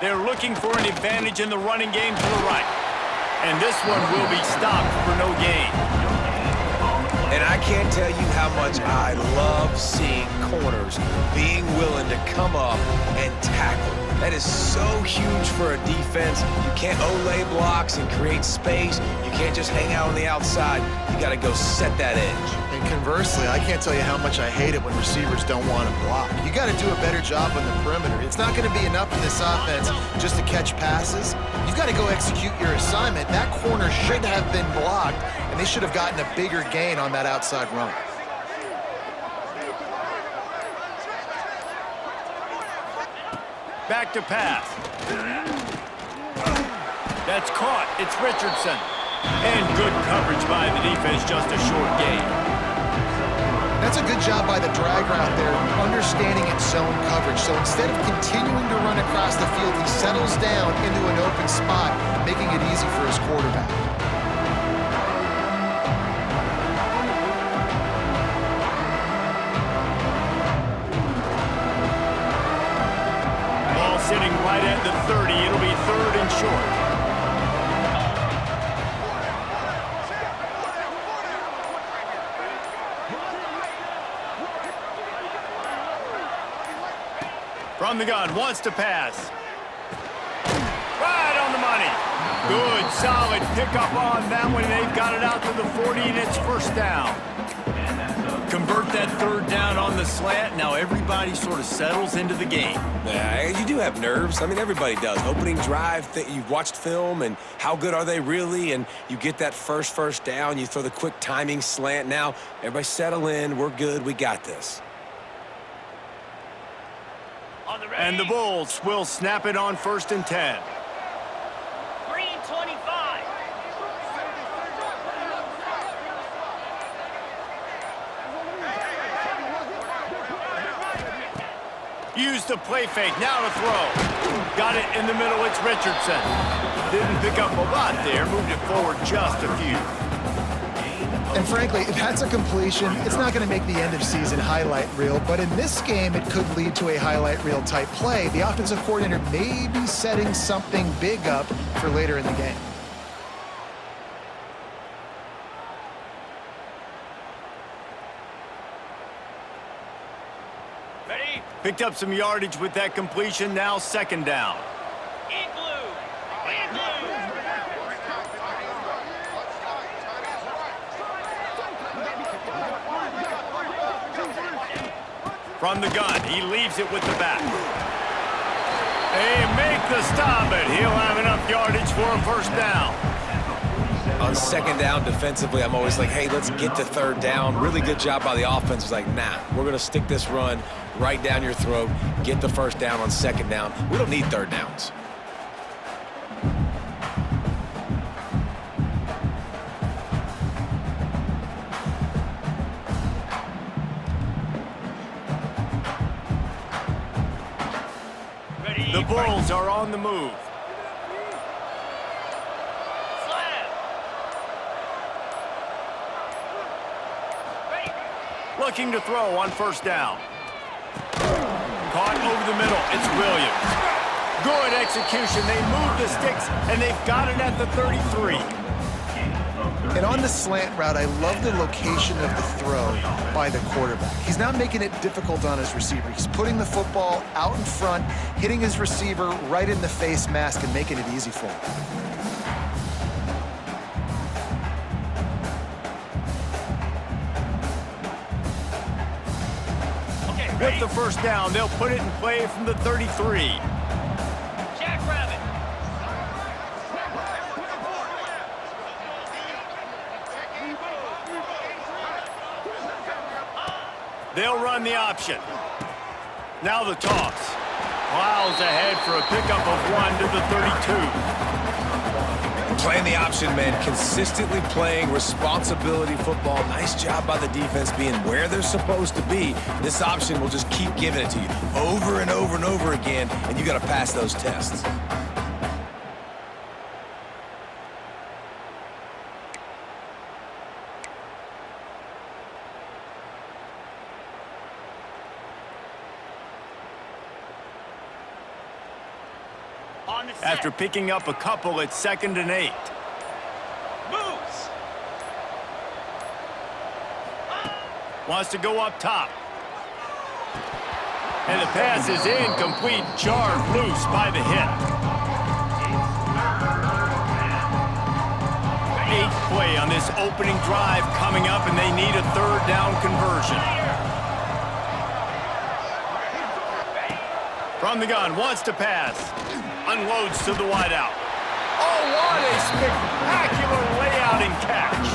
They're looking for an advantage in the running game to the right. And this one will be stopped for no gain. And I can't tell you how much I love seeing corners being willing to come up and tackle. That is so huge for a defense. You can't Olay blocks and create space. You can't just hang out on the outside. You got to go set that edge. And conversely, I can't tell you how much I hate it when receivers don't want to block. You got to do a better job on the perimeter. It's not going to be enough in this offense just to catch passes. You've got to go execute your assignment. That corner should have been blocked, and they should have gotten a bigger gain on that outside run. Back to pass. That's caught. It's Richardson. And good coverage by the defense, just a short gain. That's a good job by the drag route there, understanding its zone coverage. So instead of continuing to run across the field, he settles down into an open spot, making it easy for his quarterback. Ball sitting right at the 30. It'll be third and short. From the gun, wants to pass. Right on the money. Good, solid pickup on that one. They've got it out to the 40, and it's first down. Convert that third down on the slant. Now everybody sort of settles into the game. Yeah, you do have nerves. I mean, everybody does. Opening drive, you've watched film, and how good are they really? And you get that first down. You throw the quick timing slant. Now, everybody settle in. We're good. We got this. On And the Bulls will snap it on 1st and 10. Green 25. Use the play fake, now to throw. Got it in the middle, it's Richardson. Didn't pick up a lot there, moved it forward just a few. And frankly, if that's a completion, it's not going to make the end of season highlight reel, but in this game, it could lead to a highlight reel type play. The offensive coordinator may be setting something big up for later in the game. Ready? Picked up some yardage with that completion, now 2nd down. Igloo. Igloo. From the gun, he leaves it with the back. They make the stop, but he'll have enough yardage for a 1st down. On 2nd down defensively, I'm always like, hey, let's get to 3rd down. Really good job by the offense. It's like, nah, we're going to stick this run right down your throat, get the 1st down on 2nd down. We don't need 3rd downs. Ready? The Bulls are on the move. Slam. Ready? Looking to throw on 1st down. Caught over the middle, it's Williams. Good execution, they move the sticks, and they've got it at the 33. And on the slant route, I love the location of the throw by the quarterback. He's not making it difficult on his receiver. He's putting the football out in front, hitting his receiver right in the face mask and making it easy for him. Okay, With ready? the 1st down, they'll put it in play from the 33. Jackrabbit. They'll run the option. Now the toss. Plows ahead for a pickup of 1 to the 32. Playing the option, man, consistently playing responsibility football. Nice job by the defense being where they're supposed to be. This option will just keep giving it to you over and over and over again, and you got to pass those tests. On the set. After picking up a couple at 2nd and 8. Moves. Wants to go up top. And the pass is incomplete, jarred loose by the hip. 8th play on this opening drive coming up, and they need a 3rd down conversion. From the gun, wants to pass. Unloads to the wideout. Oh, what a spectacular layout and catch.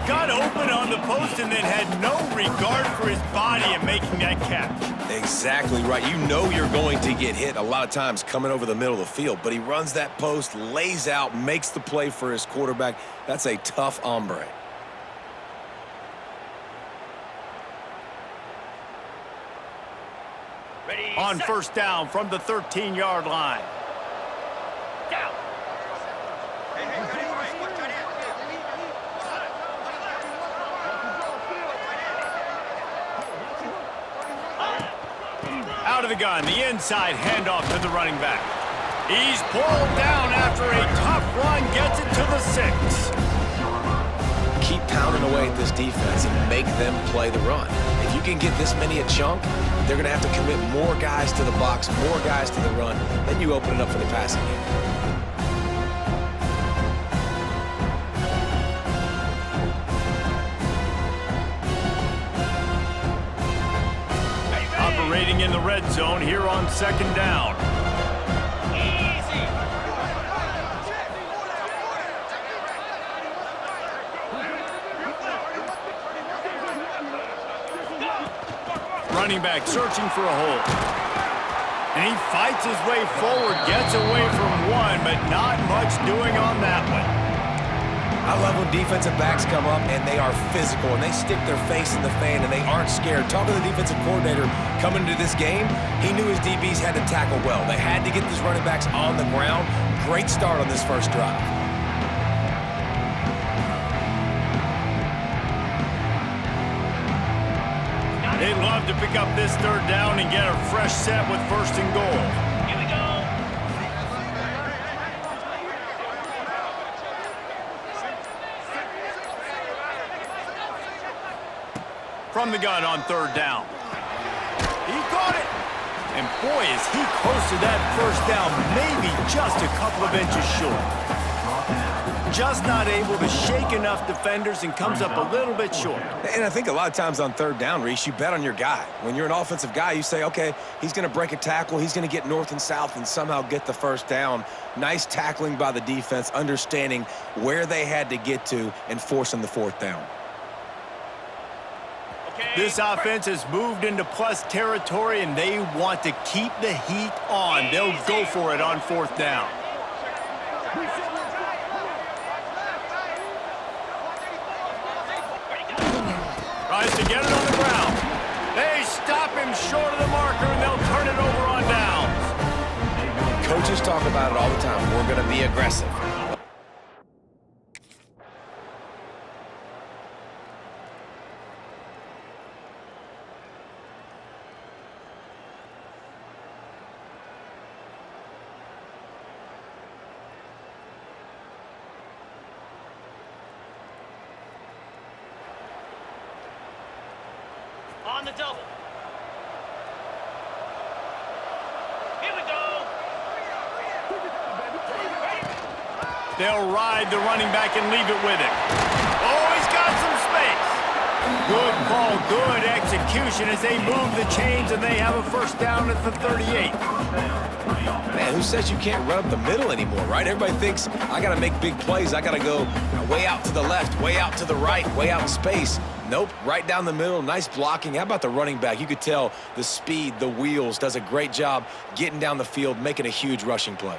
Got open on the post and then had no regard for his body in making that catch. Exactly right. You know you're going to get hit a lot of times coming over the middle of the field, but he runs that post, lays out, makes the play for his quarterback. That's a tough hombre. Ready? On set. 1st down from the 13-yard line. Down. Out of the gun, the inside handoff to the running back. He's pulled down after a tough run, gets it to the 6. Keep pounding away at this defense and make them play the run. If you can get this many a chunk, they're going to have to commit more guys to the box, more guys to the run, then you open it up for the passing game. Operating in the red zone here on 2nd down. Easy. Running back searching for a hole. And he fights his way forward, gets away from one, but not much doing on that one. I love when defensive backs come up and they are physical and they stick their face in the fan and they aren't scared. Talking to the defensive coordinator coming into this game, he knew his DBs had to tackle well. They had to get these running backs on the ground. Great start on this first drive. They'd love to pick up this third down and get a fresh set with 1st and goal. Here we go. From the gun on 3rd down. He caught it. And boy, is he close to that 1st down, maybe just a couple of inches short. Just not able to shake enough defenders and comes up a little bit short. And I think a lot of times on 3rd down, Reese, you bet on your guy. When you're an offensive guy, you say, okay, he's going to break a tackle, he's going to get north and south and somehow get the 1st down. Nice tackling by the defense, understanding where they had to get to and forcing the 4th down. This offense has moved into plus territory, and they want to keep the heat on. They'll go for it on 4th down. Tries to get it on the ground. They stop him short of the marker, and they'll turn it over on downs. Coaches talk about it all the time. We're going to be aggressive. On the double. Here we go. They'll ride the running back and leave it with him. Oh, he's got some space. Good call, good execution as they move the chains, and they have a 1st down at the 38. Man, who says you can't run up the middle anymore, right? Everybody thinks, I got to make big plays. I got to go way out to the left, way out to the right, way out in space. Nope, right down the middle, nice blocking. How about the running back? You could tell the speed, the wheels, does a great job getting down the field, making a huge rushing play.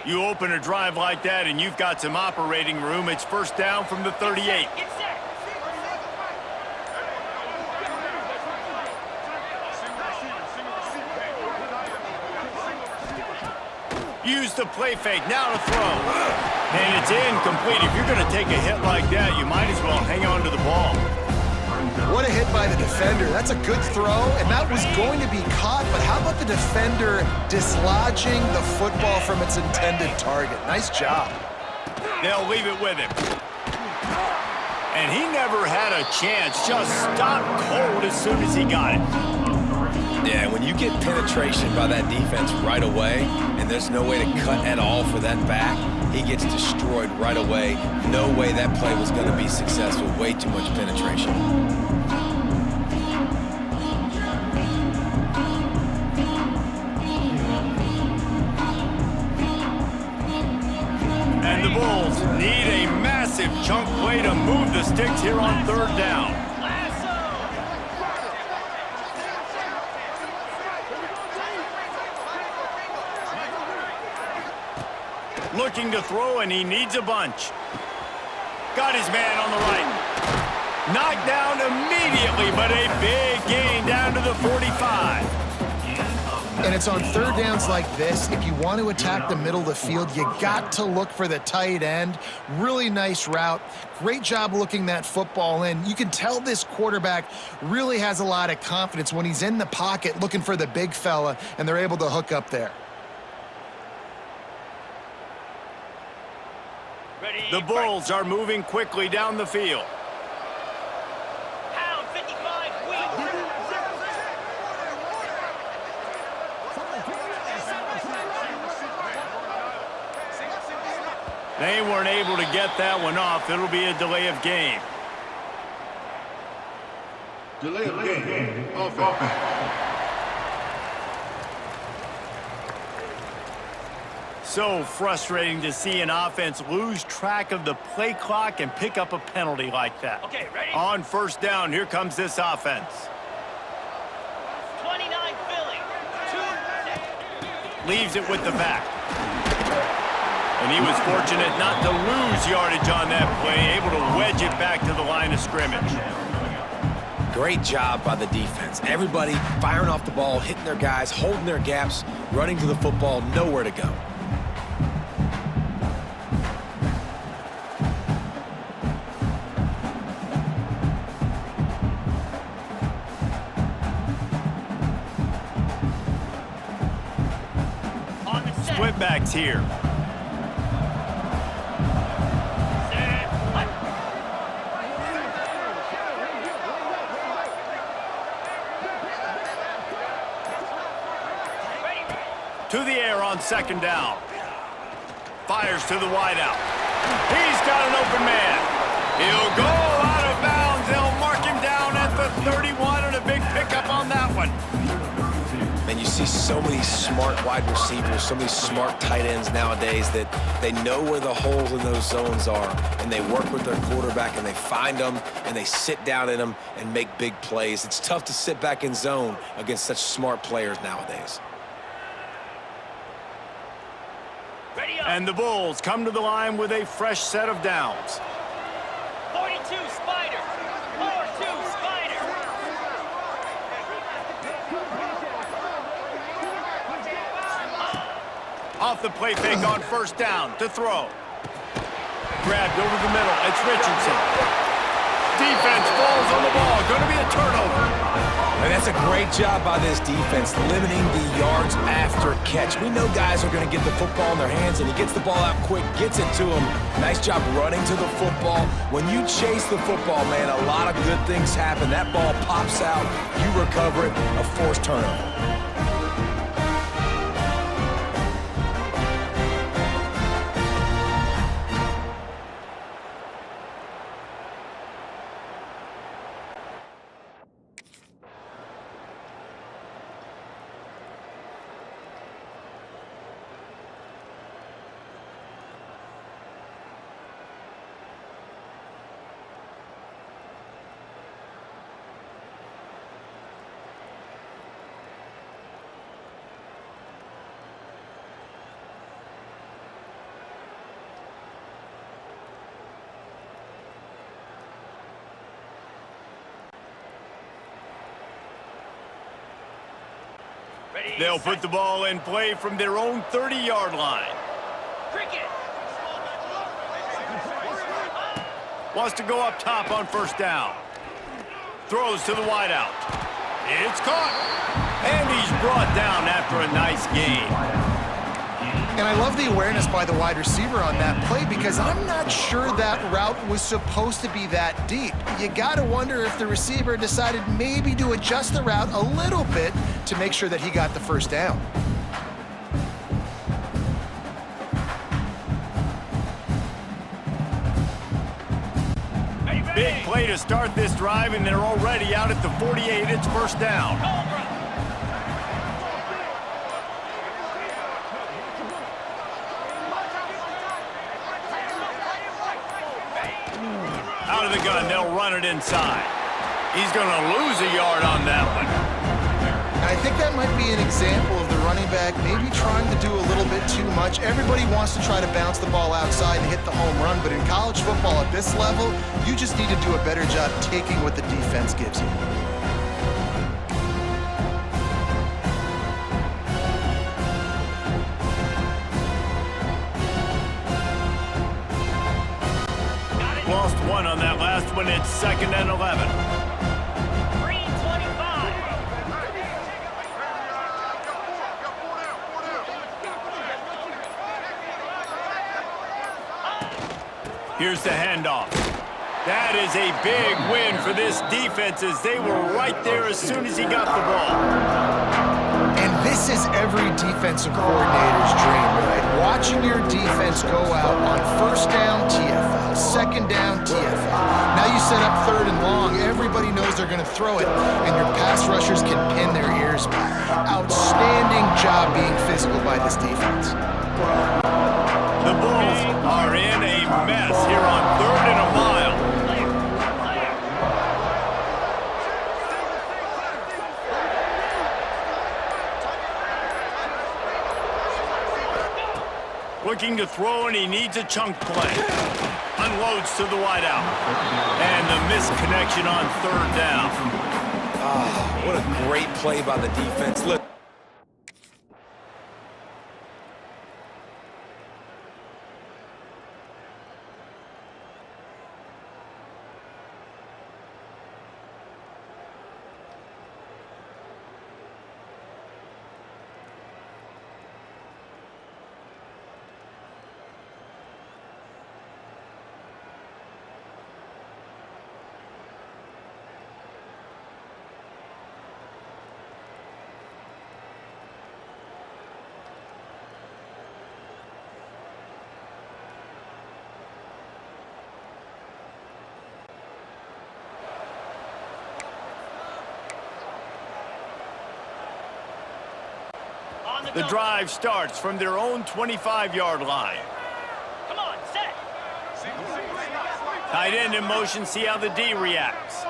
You open a drive like that, and you've got some operating room. It's 1st down from the 38. Get set. Use the play fake, now to throw. And it's incomplete. If you're going to take a hit like that, you might as well hang on to the ball. What a hit by the defender. That's a good throw, and that was going to be caught, but how about the defender dislodging the football from its intended target? Nice job. They'll leave it with him. And he never had a chance. Just stopped cold as soon as he got it. Yeah, when you get penetration by that defense right away, and there's no way to cut at all for that back, he gets destroyed right away. No way that play was going to be successful. Way too much penetration. And the Bulls need a massive chunk play to move the sticks here on 3rd down. Looking to throw, and he needs a bunch. Got his man on the right. Knocked down immediately, but a big gain down to the 45. And it's on 3rd downs like this. If you want to attack the middle of the field, you got to look for the tight end. Really nice route. Great job looking that football in. You can tell this quarterback really has a lot of confidence when he's in the pocket looking for the big fella, and they're able to hook up there. The Bulls are moving quickly down the field. Pound 55, They weren't able to get that one off. It'll be a delay of game. Delay of game. Offense. So frustrating to see an offense lose track of the play clock and pick up a penalty like that. Okay, ready? On 1st down, here comes this offense. leaves it with the back. And he was fortunate not to lose yardage on that play, able to wedge it back to the line of scrimmage. Great job by the defense. Everybody firing off the ball, hitting their guys, holding their gaps, running to the football, nowhere to go. On the set. Split backs here. Set. Hut. Ready. To the air on second down. Fires to the wideout. He's got an open man. He'll go out of bounds. They'll mark him down at the 31, and a big pickup on that one. And you see so many smart wide receivers, so many smart tight ends nowadays that they know where the holes in those zones are, and they work with their quarterback, and they find them, and they sit down in them and make big plays. It's tough to sit back in zone against such smart players nowadays. Ready up. And the Bulls come to the line with a fresh set of downs. 42 Spider. 4-2 Spider. Off the play fake on first down to throw. Grabbed over the middle. It's Richardson. Defense falls on the ball. Going to be a turnover. And that's a great job by this defense, limiting the yards after catch. We know guys are going to get the football in their hands, and he gets the ball out quick, gets it to him. Nice job running to the football. When you chase the football, man, a lot of good things happen. That ball pops out, you recover it, a forced turnover. Ready. They'll put the ball in play from their own 30-yard line. Cricket. Wants to go up top on first down. Throws to the wideout. It's caught. And he's brought down after a nice gain. And I love the awareness by the wide receiver on that play because I'm not sure that route was supposed to be that deep. You got to wonder if the receiver decided maybe to adjust the route a little bit to make sure that he got the first down. Ready, ready. Big play to start this drive, and they're already out at the 48. It's first down. Cobra. Out of the gun, they'll run it inside. He's going to lose a yard on that one. I think that might be an example of the running back maybe trying to do a little bit too much. Everybody wants to try to bounce the ball outside and hit the home run, but in college football at this level, you just need to do a better job taking what the defense gives you. Lost one on that last one. It's 2nd and 11. Green 25. Here's the handoff. That is a big win for this defense as they were right there as soon as he got the ball. And this is every defensive coordinator's dream, right? Watching your defense go out on first down TFL, second down TFL. Now you set up 3rd and long. Everybody knows they're going to throw it, and your pass rushers can pin their ears back. Outstanding job being physical by this defense. The Bulls are in a mess here on 3rd and a mile. Looking to throw, and he needs a chunk play. Unloads to the wideout. And the misconnection on third down. What a great play by the defense. Look. The drive starts from their own 25-yard line. Come on, set. Tight end in motion, see how the D reacts.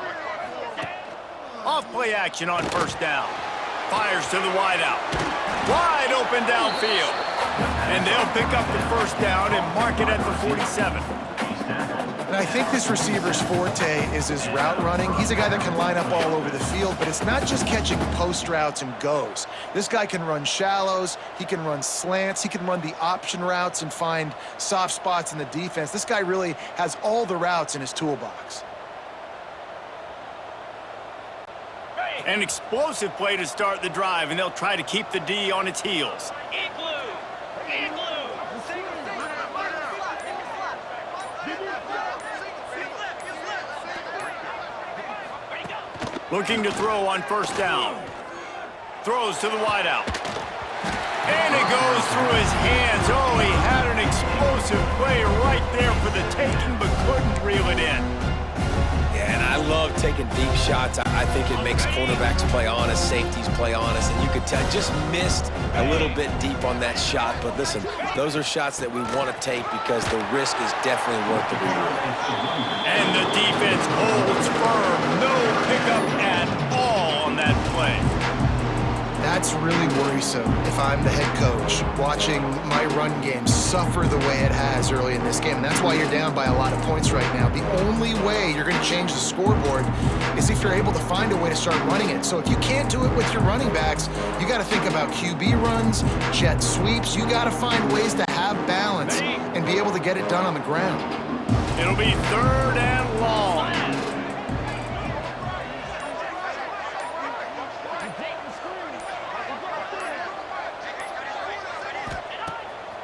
Off play action on first down. Fires to the wideout. Wide open downfield. And they'll pick up the first down and mark it at the 47. And I think this receiver's forte is his route running. He's a guy that can line up all over the field, but it's not just catching post routes and goes. This guy can run shallows, he can run slants, he can run the option routes and find soft spots in the defense. This guy really has all the routes in his toolbox. An explosive play to start the drive, and they'll try to keep the D on its heels. Igloo. Igloo. Looking to throw on first down. Throws to the wideout. And it goes through his hands. Oh, he had an explosive play right there for the taking, but couldn't reel it in. Yeah, and I love taking deep shots. I think it makes quarterbacks play honest, safeties play honest, and you could tell just missed a little bit deep on that shot. But listen, those are shots that we want to take because the risk is definitely worth the reward. And the defense holds firm. No pickup at all on that play. That's really worrisome if I'm the head coach, watching my run game suffer the way it has early in this game. And that's why you're down by a lot of points right now. The only way you're going to change the scoreboard is if you're able to find a way to start running it. So if you can't do it with your running backs, you got to think about QB runs, jet sweeps. You got to find ways to have balance and be able to get it done on the ground. It'll be third and long.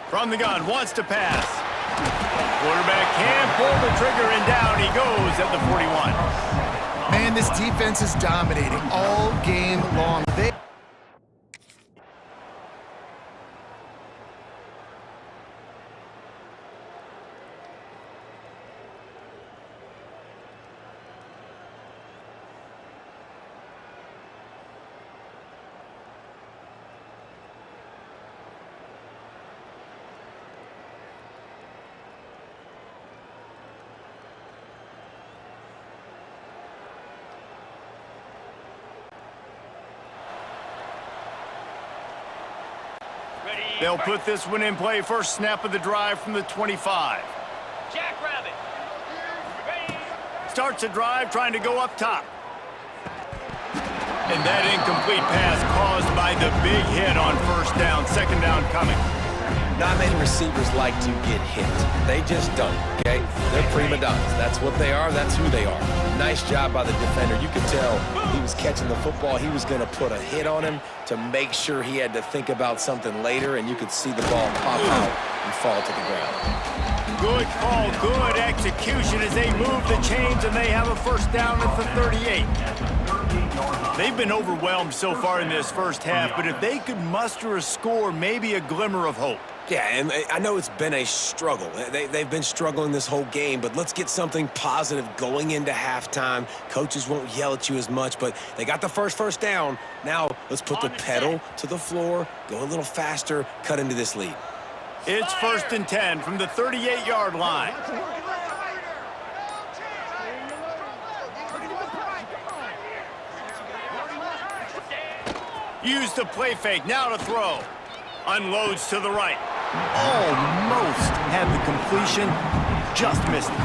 From the gun, wants to pass. Quarterback can pull the trigger, and down he goes at the 41. Man, this defense is dominating all game long. They'll put this one in play. First snap of the drive from the 25. Jackrabbit. Ready. Starts a drive trying to go up top. And that incomplete pass caused by the big hit on first down. Second down coming. Not many receivers like to get hit. They just don't, okay? They're prima donnas. That's what they are. That's who they are. Nice job by the defender. You could tell he was catching the football. He was going to put a hit on him to make sure he had to think about something later, and you could see the ball pop out and fall to the ground. Good call, good execution as they move the chains, and they have a first down at the 38. They've been overwhelmed so far in this first half, but if they could muster a score, maybe a glimmer of hope. Yeah, and I know it's been a struggle. They've been struggling this whole game, but let's get something positive going into halftime. Coaches won't yell at you as much, but they got the first down. Now let's put the pedal to the floor, go a little faster, cut into this lead. It's 1st and 10 from the 38-yard line. Use the play fake, now to throw. Unloads to the right. Almost had the completion, just missed it.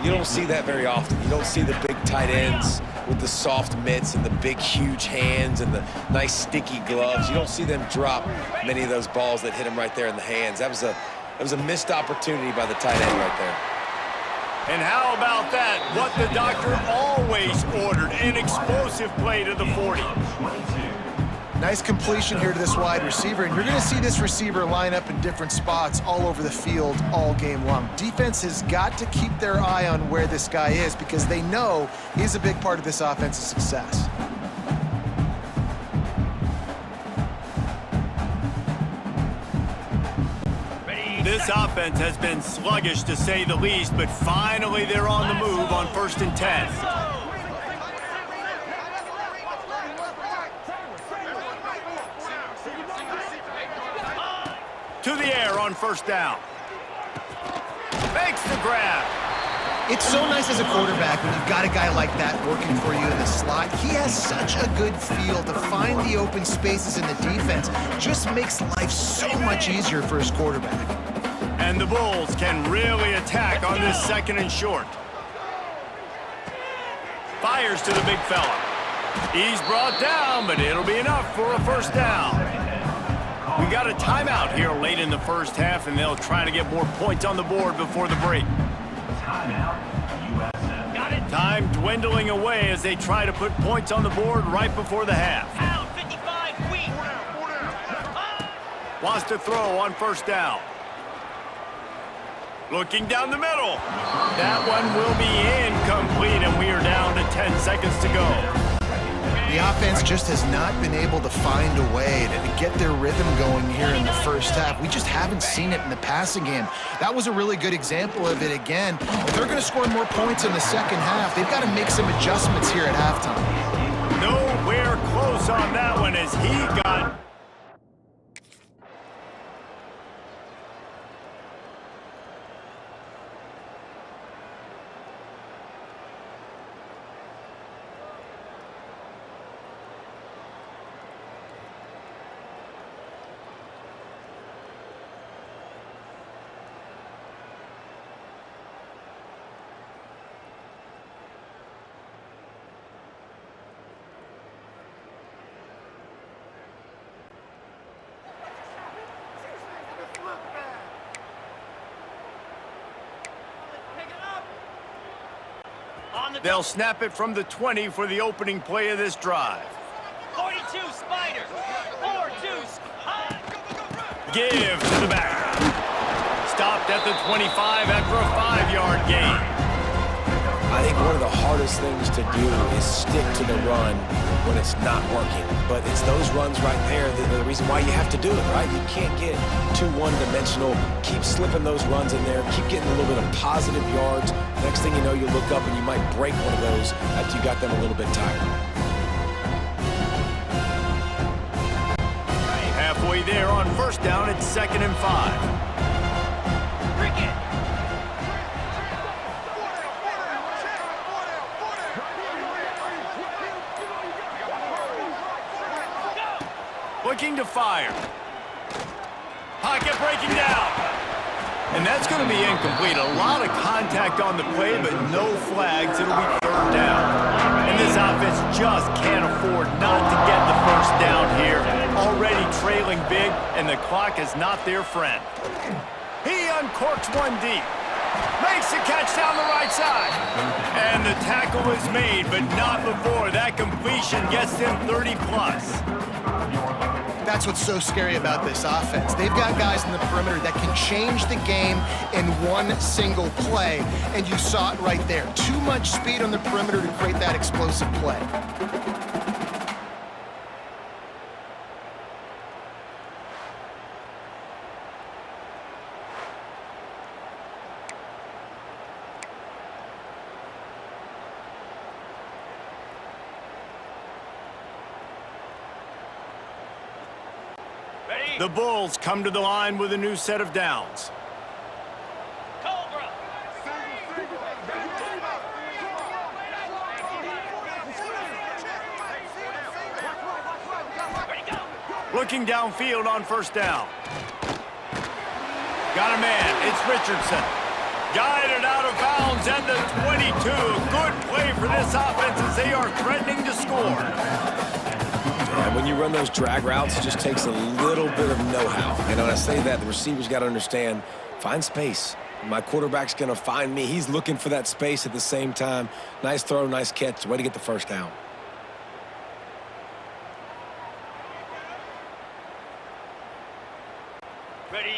You don't see that very often. You don't see the big tight ends with the soft mitts and the big, huge hands and the nice, sticky gloves. You don't see them drop many of those balls that hit them right there in the hands. That was a missed opportunity by the tight end right there. And how about that? What the doctor always ordered, an explosive play to the 40. Nice completion here to this wide receiver, and you're going to see this receiver line up in different spots all over the field all game long. Defense has got to keep their eye on where this guy is because they know he's a big part of this offense's success. This offense has been sluggish to say the least, but finally they're on the move on 1st and 10. To the air on 1st down. Makes the grab. It's so nice as a quarterback when you've got a guy like that working for you in the slot. He has such a good feel to find the open spaces in the defense. Just makes life so much easier for his quarterback. And the Bulls can really attack on this 2nd and short. Fires to the big fella. He's brought down, but it'll be enough for a 1st down. We got a timeout here late in the 1st half, and they'll try to get more points on the board before the break. Time dwindling away as they try to put points on the board right before the half. Out, 55, weak. Wants to throw on 1st down. Looking down the middle. That one will be incomplete, and we are down to 10 seconds to go. The offense just has not been able to find a way to get their rhythm going here in the 1st half. We just haven't seen it in the passing game. That was a really good example of it again. If they're going to score more points in the 2nd half, they've got to make some adjustments here at halftime. Nowhere close on that one as he got... They'll snap it from the 20 for the opening play of this drive. 42, Spider. 4-2, Give to the back. Stopped at the 25 after a 5-yard gain. I think one of the hardest things to do is stick to the run when it's not working. But it's those runs right there that are the reason why you have to do it, right? You can't get too one-dimensional. Keep slipping those runs in there. Keep getting a little bit of positive yards. Next thing you know, you look up and you might break one of those after you got them a little bit tired. Halfway there on 1st down, it's 2nd and 5. Looking to fire. Pocket breaking down. And that's going to be incomplete. A lot of contact on the play, but no flags. It'll be 3rd down. And this offense just can't afford not to get the 1st down here. Already trailing big, and the clock is not their friend. He uncorks one deep. Makes the catch down the right side. And the tackle is made, but not before. That completion gets him 30+. That's what's so scary about this offense. They've got guys in the perimeter that can change the game in one single play, and you saw it right there. Too much speed on the perimeter to create that explosive play. The Bulls come to the line with a new set of downs. Cobra. Looking downfield on 1st down. Got a man. It's Richardson. Guided out of bounds at the 22. Good play for this offense as they are threatening to score. And when you run those drag routes, it just takes a little bit of know-how. And when I say that, the receiver's got to understand, find space. My quarterback's going to find me. He's looking for that space at the same time. Nice throw, nice catch. Way to get the first down.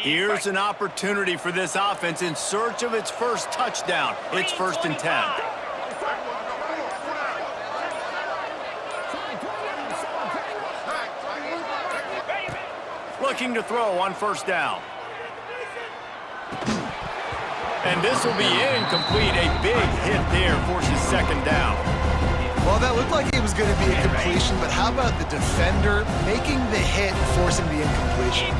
Here's an opportunity for this offense in search of its first touchdown. It's 1st and 10. Looking to throw on 1st down. And this will be incomplete. A big hit there forces 2nd down. Well, that looked like it was going to be a completion, but how about the defender making the hit, forcing the incompletion?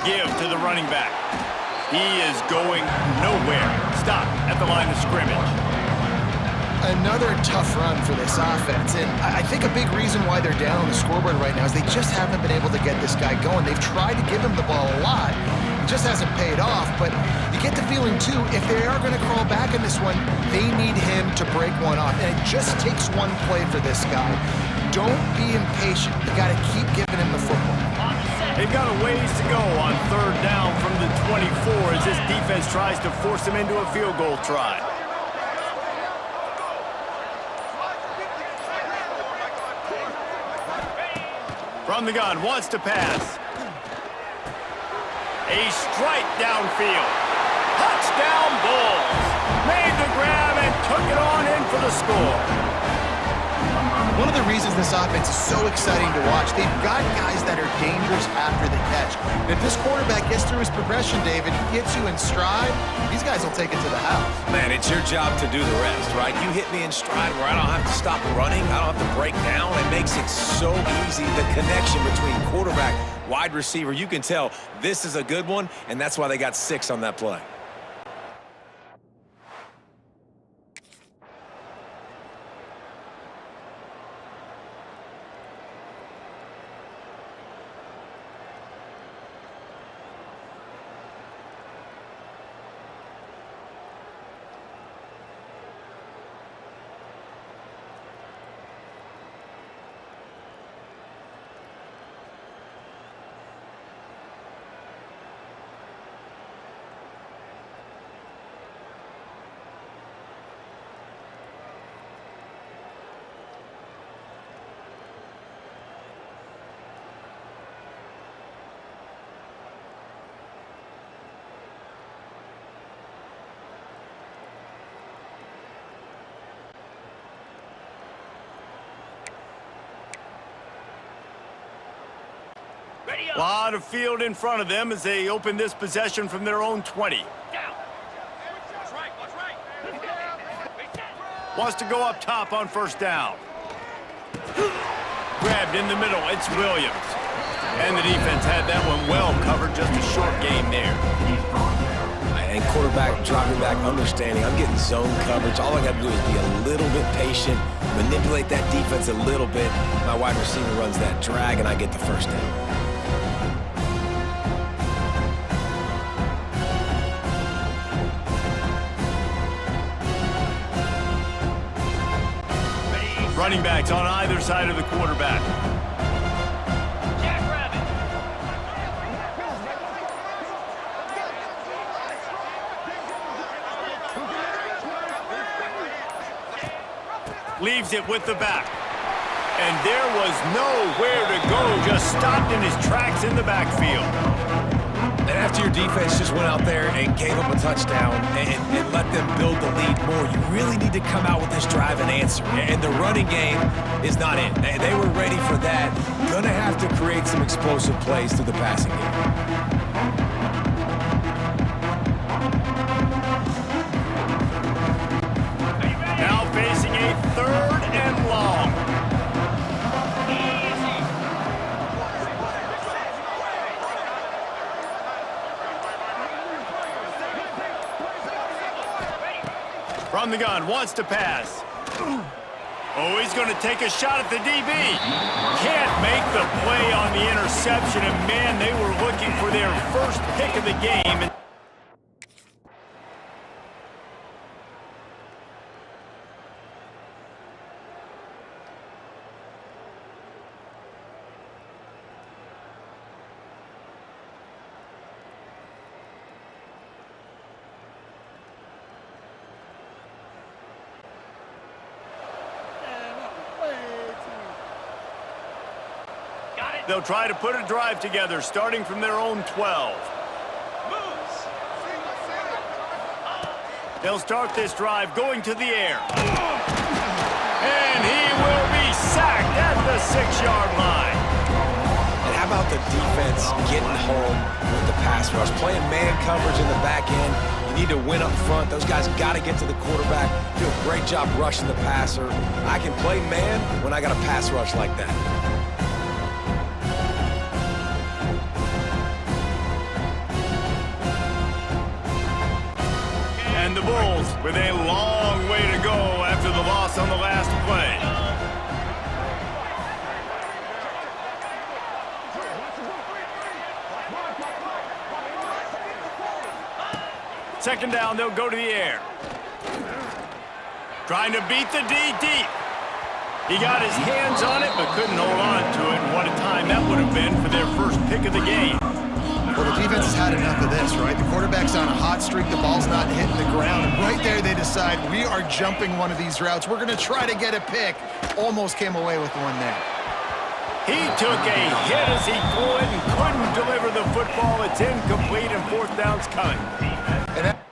Give to the running back. He is going nowhere. Stop at the line of scrimmage. Another tough run for this offense, and I think a big reason why they're down on the scoreboard right now is they just haven't been able to get this guy going. They've tried to give him the ball a lot. It just hasn't paid off, but you get the feeling, too, if they are going to crawl back in this one, they need him to break one off, and it just takes one play for this guy. Don't be impatient. You got to keep giving him the football. They've got a ways to go on 3rd down from the 24 as this defense tries to force them into a field goal try. From the gun, wants to pass. A strike downfield. Touchdown Bulls. Made the grab and took it on in for the score. One of the reasons this offense is so exciting to watch, they've got guys that are dangerous after the catch. If this quarterback gets through his progression, David, gets you in stride, these guys will take it to the house. Man, it's your job to do the rest, right? You hit me in stride where I don't have to stop running. I don't have to break down. It makes it so easy. The connection between quarterback, wide receiver, you can tell this is a good one, and that's why they got 6 on that play. A lot of field in front of them as they open this possession from their own 20. Wants to go up top on 1st down. Grabbed in the middle, it's Williams. And the defense had that one well covered, just a short game there. And quarterback dropping back, understanding I'm getting zone coverage. All I got to do is be a little bit patient, manipulate that defense a little bit. My wide receiver runs that drag, and I get the 1st down. Running backs on either side of the quarterback. Jackrabbit. Leaves it with the back. And there was nowhere to go, just stopped in his tracks in the backfield. And after your defense just went out there and gave up a touchdown and let them build the lead more, you really need to come out with this drive and answer. And the running game is not in. They were ready for that. Gonna have to create some explosive plays through the passing game. Now facing a 3rd and long. From the gun, wants to pass. Oh, he's going to take a shot at the DB. Can't make the play on the interception, and man, they were looking for their first pick of the game. They'll try to put a drive together, starting from their own 12. Moves. They'll start this drive going to the air. And he will be sacked at the 6-yard line. And how about the defense getting home with the pass rush? Playing man coverage in the back end. You need to win up front. Those guys got to get to the quarterback. Do a great job rushing the passer. I can play man when I got a pass rush like that. And the Bulls with a long way to go after the loss on the last play. Second down, they'll go to the air. Trying to beat the D deep. He got his hands on it, but couldn't hold on to it. And what a time that would have been for their first pick of the game. Well, the defense has had enough of this, right? The quarterback's on a hot streak. The ball's not hitting the ground. And right there, they decide, we are jumping one of these routes. We're going to try to get a pick. Almost came away with one there. He took a hit as he threw it and couldn't deliver the football. It's incomplete, and fourth down's coming. And that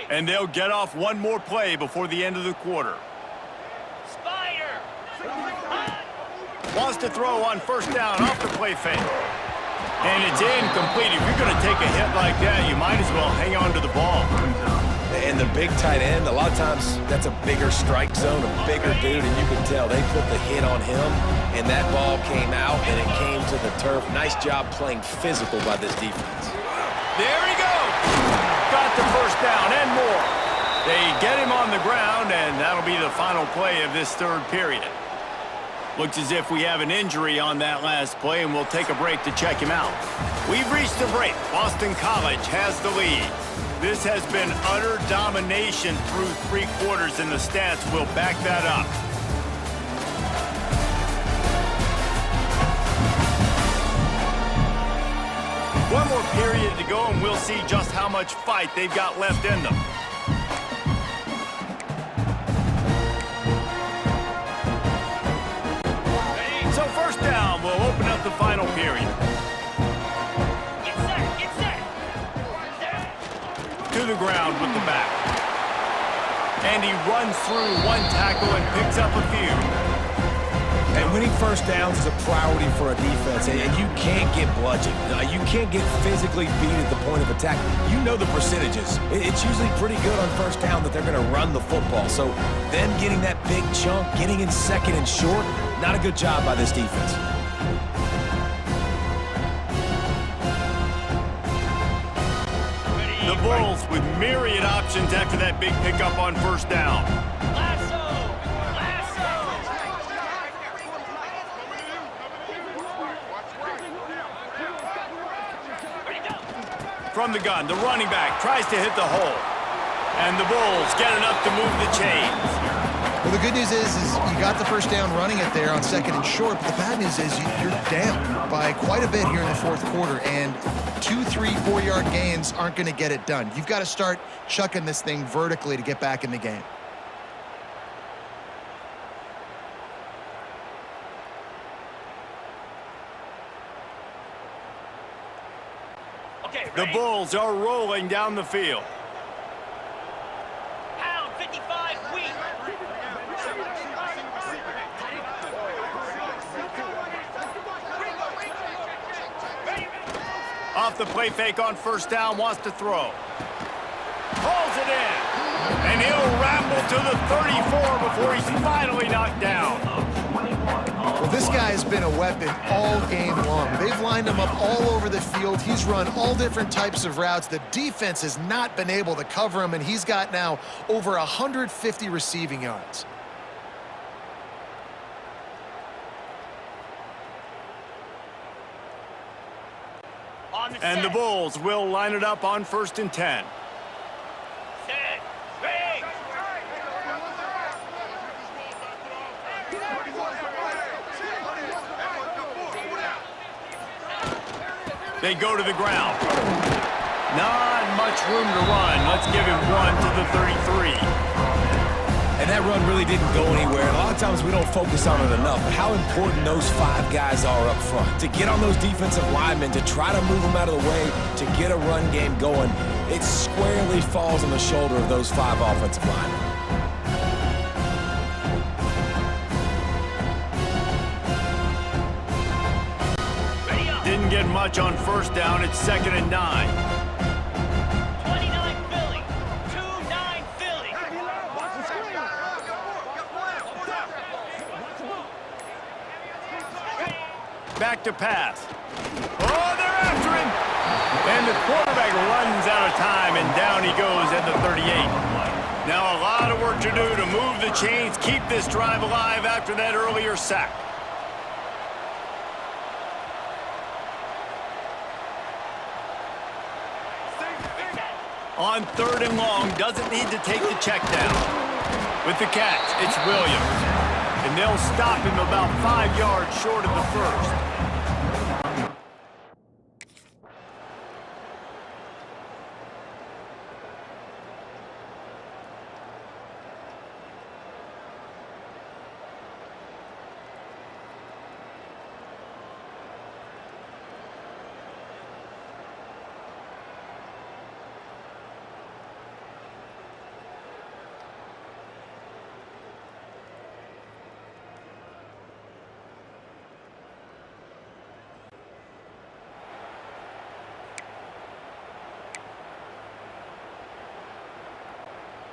And they'll get off one more play before the end of the quarter. Spider. Wants to throw on first down off the play fake. And it's incomplete. If you're going to take a hit like that, you might as well hang on to the ball. And the big tight end, a lot of times that's a bigger strike zone, a bigger dude, and you can tell they put the hit on him, and that ball came out, and it came to the turf. Nice job playing physical by this defense. There he goes. Got the first down and more. They get him on the ground, and that'll be the final play of this third period. Looks as if we have an injury on that last play, and we'll take a break to check him out. We've reached a break. Boston College has the lead. This has been utter domination through 3 quarters, and the stats will back that up. One more period to go, and we'll see just how much fight they've got left in them. So first down will open up the final period. Get set. Get set. To the ground with the back. And he runs through one tackle and picks up a few. And winning first downs is a priority for a defense, and you can't get bludgeoned. You can't get physically beat at the point of attack. You know the percentages. It's usually pretty good on first down that they're going to run the football. So them getting that big chunk, getting in second and short, not a good job by this defense. The Bulls with myriad options after that big pickup on first down. Lasso. Ready to go. From the gun, the running back tries to hit the hole. And the Bulls get enough to move the chains. Well, the good news is you got the first down running it there on second and short, but the bad news is you're down by quite a bit here in the fourth quarter, and 2, 3, 4-yard gains aren't going to get it done. You've got to start chucking this thing vertically to get back in the game. Okay, The ready? Bulls are rolling down the field. Pound 55 wheat. Off the play fake on first down, wants to throw. Pulls it in. And he'll ramble to the 34 before he's finally knocked down. Well, this guy has been a weapon all game long. They've lined him up all over the field. He's run all different types of routes. The defense has not been able to cover him, and he's got now over 150 receiving yards. And the Bulls will line it up on 1st and 10. Set. Ready. They go to the ground. Not much room to run. Let's give him one to the 33. And that run really didn't go anywhere. And a lot of times we don't focus on it enough. But how important those 5 guys are up front. To get on those defensive linemen, to try to move them out of the way, to get a run game going, it squarely falls on the shoulder of those 5 offensive linemen. Didn't get much on 1st down. It's 2nd and 9. 29 Philly. 2-9 Philly. Back to pass. Oh, they're after him. And the quarterback runs out of time, and down he goes at the 38. Now a lot of work to do to move the chains, keep this drive alive after that earlier sack. On 3rd and long, doesn't need to take the check down. With the catch, it's Williams. And they'll stop him about 5 yards short of the 1st.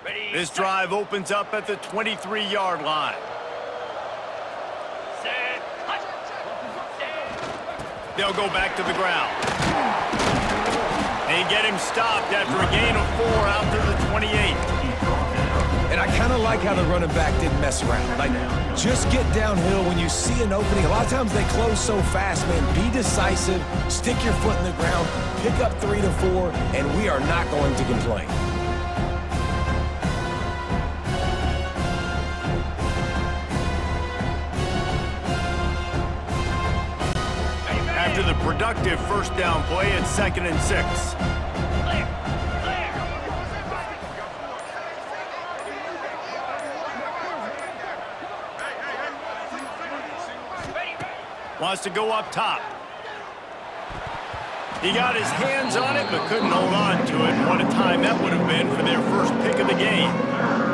Ready. This drive opens up at the 23-yard line. Set. Set. They'll go back to the ground. They get him stopped after a gain of 4 out to the 28. And I kind of like how the running back didn't mess around. Like, just get downhill when you see an opening. A lot of times they close so fast, man. Be decisive, stick your foot in the ground, pick up 3 to 4, and we are not going to complain. After the productive 1st down play, it's 2nd and 6. Clear. Clear. Ready. Wants to go up top. He got his hands on it, but couldn't hold on to it. And what a time that would have been for their first pick of the game.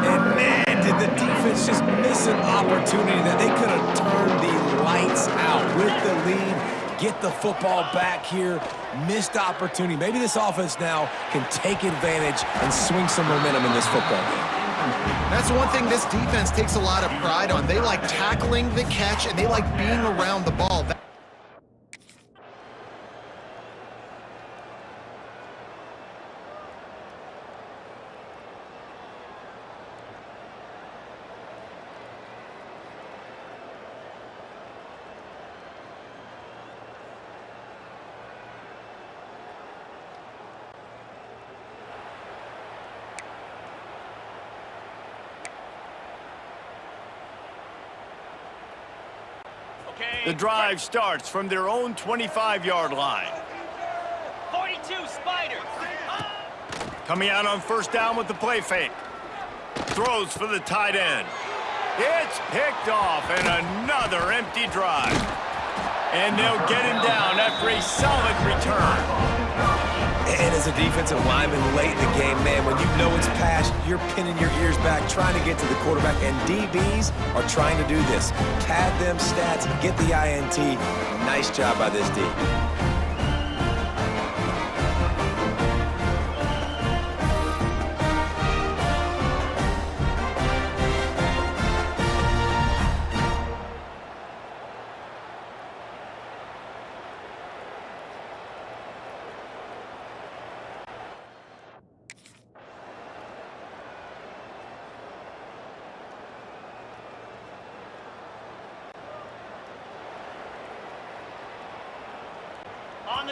And man, did the defense just miss an opportunity that they could have turned the lights out with the lead. Get the football back here. Missed opportunity. Maybe this offense now can take advantage and swing some momentum in this football game. That's one thing this defense takes a lot of pride on. They like tackling the catch, and they like being around the ball. The drive starts from their own 25-yard line. 42 Spiders. Coming out on 1st down with the play fake. Throws for the tight end. It's picked off, and another empty drive. And they'll get him down after a solid return. And as a defensive lineman late in the game, man, when you know it's past, you're pinning your ears back, trying to get to the quarterback, and DBs are trying to do this. Pad them stats, get the INT. Nice job by this D.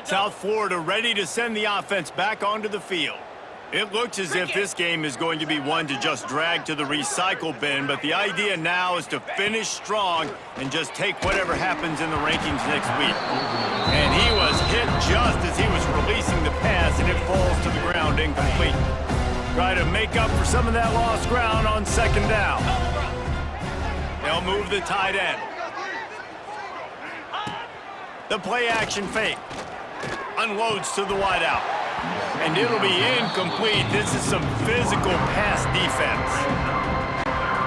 the South Florida ready to send the offense back onto the field. It looks as if this game is going to be one to just drag to the recycle bin, but the idea now is to finish strong and just take whatever happens in the rankings next week. And he was hit just as he was releasing the pass, and it falls to the ground incomplete. Try to make up for some of that lost ground on second down. They'll move the tight end. The play action fake. Unloads to the wideout. And it'll be incomplete. This is some physical pass defense.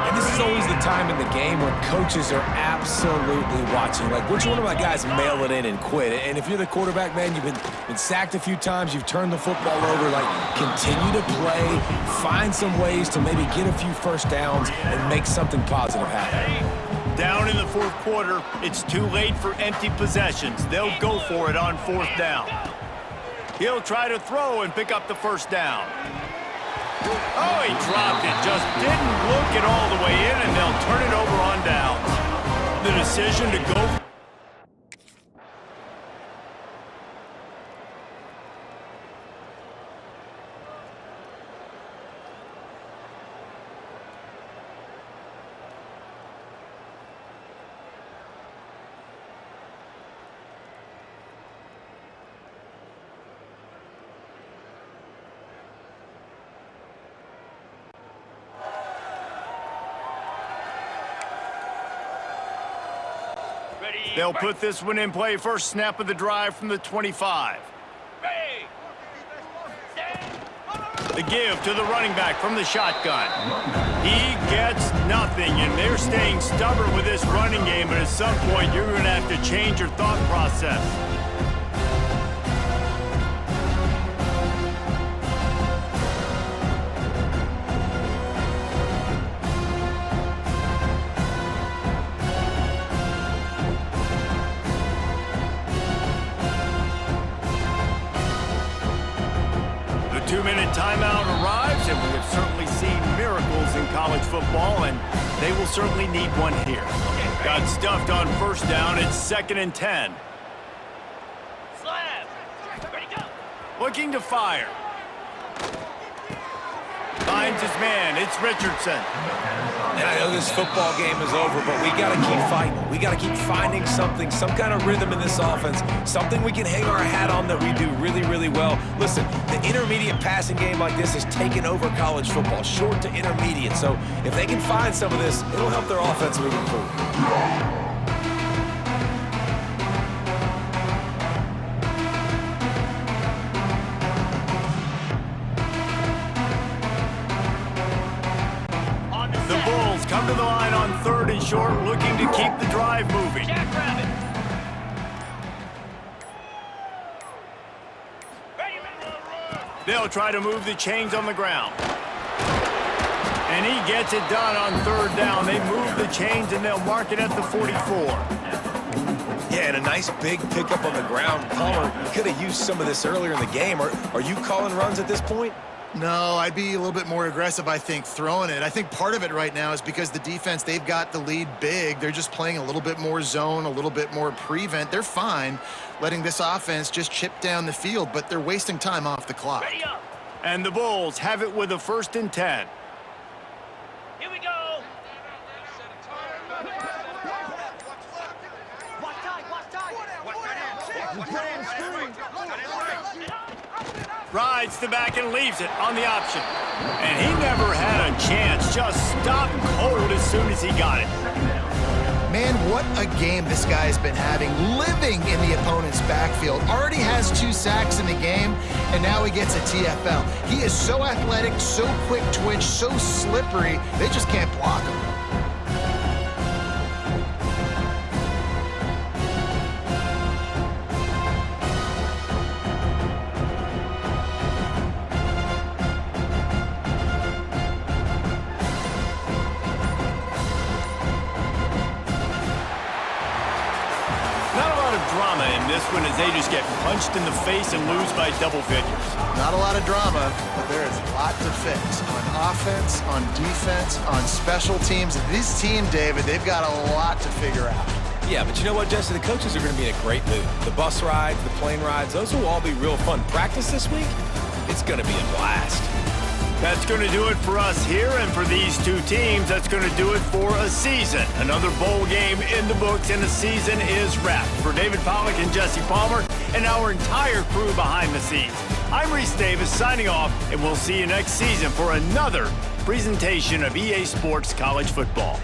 And this is always the time in the game where coaches are absolutely watching. Like, which one of my guys mail it in and quit? And if you're the quarterback, man, you've been sacked a few times, you've turned the football over, like, continue to play, find some ways to maybe get a few first downs and make something positive happen. Down in the fourth quarter, it's too late for empty possessions. They'll go for it on fourth down. He'll try to throw and pick up the first down. Oh, he dropped it. Just didn't look it all the way in, and they'll turn it over on downs. The decision to go. They'll put this one in play. First snap of the drive from the 25. The give to the running back from the shotgun. He gets nothing, and they're staying stubborn with this running game, but at some point you're going to have to change your thought process. Two-minute timeout arrives, and we have certainly seen miracles in college football, and they will certainly need one here. Got stuffed on first down. It's 2nd and 10. Slab. Ready, go. Looking to fire. Finds his man. It's Richardson. And I know this football game is over, but we got to keep fighting. We got to keep finding something, some kind of rhythm in this offense, something we can hang our hat on that we do really, really well. Listen, the intermediate passing game like this has taken over college football, short to intermediate. So if they can find some of this, it'll help their offense moving forward. Come to the line on 3rd and short, looking to keep the drive moving. Jackrabbit. They'll try to move the chains on the ground. And he gets it done on 3rd down. They move the chains, and they'll mark it at the 44. Yeah, and a nice big pickup on the ground. Palmer, you could have used some of this earlier in the game. Are you calling runs at this point? No, I'd be a little bit more aggressive, I think, throwing it. I think part of it right now is because the defense, they've got the lead big. They're just playing a little bit more zone, a little bit more prevent. They're fine letting this offense just chip down the field, but they're wasting time off the clock. Ready up. And the Bulls have it with a 1st and 10. Here we go. Rides the back and leaves it on the option. And he never had a chance. Just stopped cold as soon as he got it. Man, what a game this guy has been having, living in the opponent's backfield. Already has 2 sacks in the game, and now he gets a TFL. He is so athletic, so quick twitch, so slippery, they just can't block him. Drama in this one as they just get punched in the face and lose by double figures. Not a lot of drama, but there is a lot to fix on offense, on defense, on special teams. This team, David, they've got a lot to figure out. Yeah, but you know what, Jesse? The coaches are going to be in a great mood. The bus rides, the plane rides, those will all be real fun. Practice this week, it's going to be a blast. That's going to do it for us here, and for these two teams, that's going to do it for a season. Another bowl game in the books, and the season is wrapped. For David Pollack and Jesse Palmer and our entire crew behind the scenes, I'm Reese Davis signing off, and we'll see you next season for another presentation of EA Sports College Football.